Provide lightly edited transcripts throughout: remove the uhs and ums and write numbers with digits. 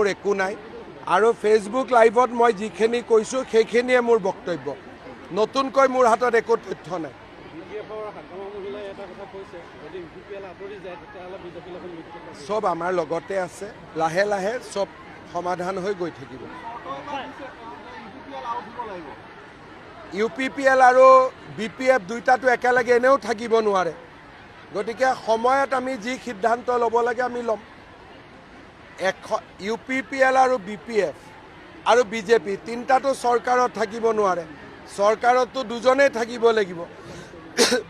মোৰ একো নাই আৰু ফেচবুক লাইভত মই যিখিনি কৈছোঁ সেইখিনিয়ে মোৰ বক্তব্য নতুনকৈ মোৰ হাতত একো তথ্য নাই সব আমাৰ লগতে আছে লাহে লাহে সব সমাধান হৈ গৈ থাকিব UPPL আৰু BPF দুইটাটো একেলগে এনেও থাকিব নোৱাৰে গতিকে সময়ত আমি যি সিদ্ধান্ত ল'ব লাগে আমি ল'ম UPPL আৰু BPF আৰু BJP তিনিটাটো চৰকাৰত থাকিব নোৱাৰে চৰকাৰতো দুজনেই থাকিব লাগিব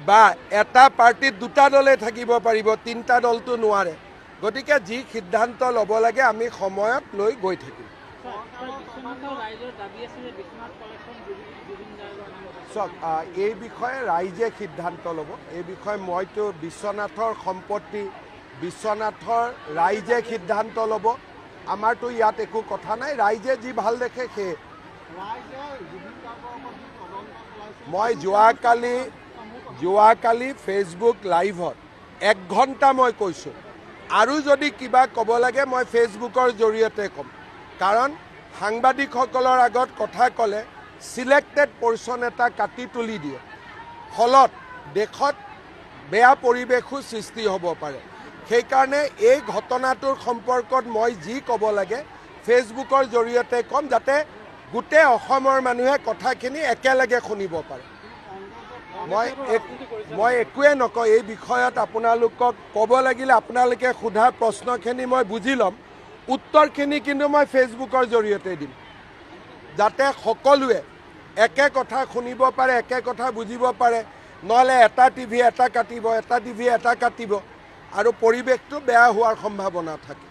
বা এটা পাৰ্টিত দুটা দলে থাকিব পাৰিব তিনিটা দলটো নোৱাৰে গতিকে যি সিদ্ধান্ত ল'ব লাগে আমি সময়ত লৈ গৈ থাকিম চব এই বিষয়ে ৰাইজে সিদ্ধান্ত ল'ব এই বিষয়ে মইতো বিশ্বনাথৰ সম্পত্তি বিশ্বনাথৰ ৰাইজে সিদ্ধান্ত ল'ব আমাৰতো ইয়াত একো কথা নাই ৰাইজে যি ভাল দেখে সেই মই যোৱাকালি ফেচবুক লাইভত 1 ঘণ্টা মই কৈছোঁ আৰু যদি কিবা ক'ব লাগে মই ফেচবুকৰ জৰিয়তে ক'ম কাৰণ সাংবাদিকসকলৰ আগত কথা ক'লে সিলেক্টেড পৰ্চন এটা কাটি তুলি দিয়ে ফলত দেশত বেয়া পৰিৱেশো সৃষ্টি হ'ব পাৰে সেইকাৰণে এই ঘটনাটোৰ সম্পৰ্কত মই যি ক'ব লাগে ফেচবুকৰ জৰিয়তে ক'ম যাতে গোটেই অসমৰ মানুহে কথাখিনি একেলগে শুনিব পাৰে মই একোৱে নকওঁ এই বিষয়ত আপোনালোকক ক'ব লাগিলে আপোনালোকে সোধা প্ৰশ্নখিনি মই বুজি ল'ম উত্তৰখিনি কিন্তু মই ফেচবুকৰ জৰিয়তে দিম যাতে সকলোৱে একে কথা শুনিব পাৰে একে কথা বুজিব পাৰে নহ'লে এটা টিভি এটা কাটিব এটা টিভি এটা কাটিব আৰু পৰিৱেশটো বেয়া হোৱাৰ সম্ভাৱনা থাকে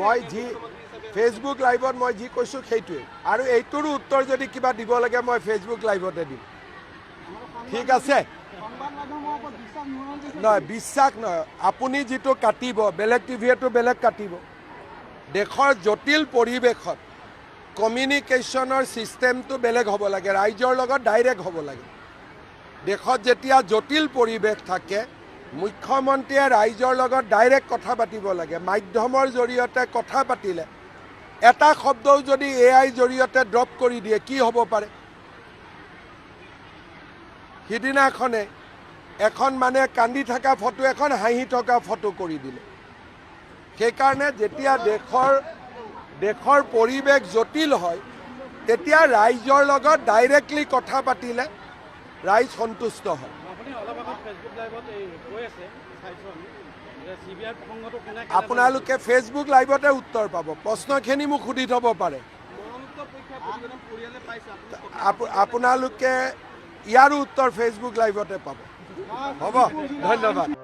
মই যি ফেচবুক লাইভত মই যি কৈছোঁ সেইটোৱে আৰু এইটোৰো উত্তৰ যদি কিবা দিব লাগে মই ফেচবুক লাইভতে দিম ঠিক আছে নহয় বিশ্বাস নহয় আপুনি যিটো কাটিব বেলেগ টিভিয়েটো বেলেগ কাটিব দেশৰ জটিল পৰিৱেশত কমিউনিকেশ্যনৰ ছিষ্টেমটো বেলেগ হ'ব লাগে ৰাইজৰ লগত ডাইৰেক্ট হ'ব লাগে দেশত যেতিয়া জটিল পৰিৱেশ থাকে মুখ্যমন্ত্ৰীয়ে ৰাইজৰ লগত ডাইৰেক্ট কথা পাতিব লাগে মাধ্যমৰ জৰিয়তে কথা পাতিলে এটা শব্দও যদি AI জৰিয়তে ড্ৰপ কৰি দিয়ে কি হ'ব পাৰে সিদিনাখনে এখন মানে কান্দি থকা ফটো এখন হাঁহি থকা ফটো কৰি দিলে সেইকাৰণে যেতিয়া দেশৰ পৰিৱেশ জটিল হয় তেতিয়া ৰাইজৰ লগত ডাইৰেক্টলি কথা পাতিলে ৰাইজ সন্তুষ্ট হয় আপোনালোকে ফেচবুক লাইভতে উত্তৰ পাব প্ৰশ্নখিনি মোক সুধি থ'ব পাৰে আপোনালোকে ইয়াৰো উত্তৰ ফেচবুক লাইভতে পাব হ'ব ধন্যবাদ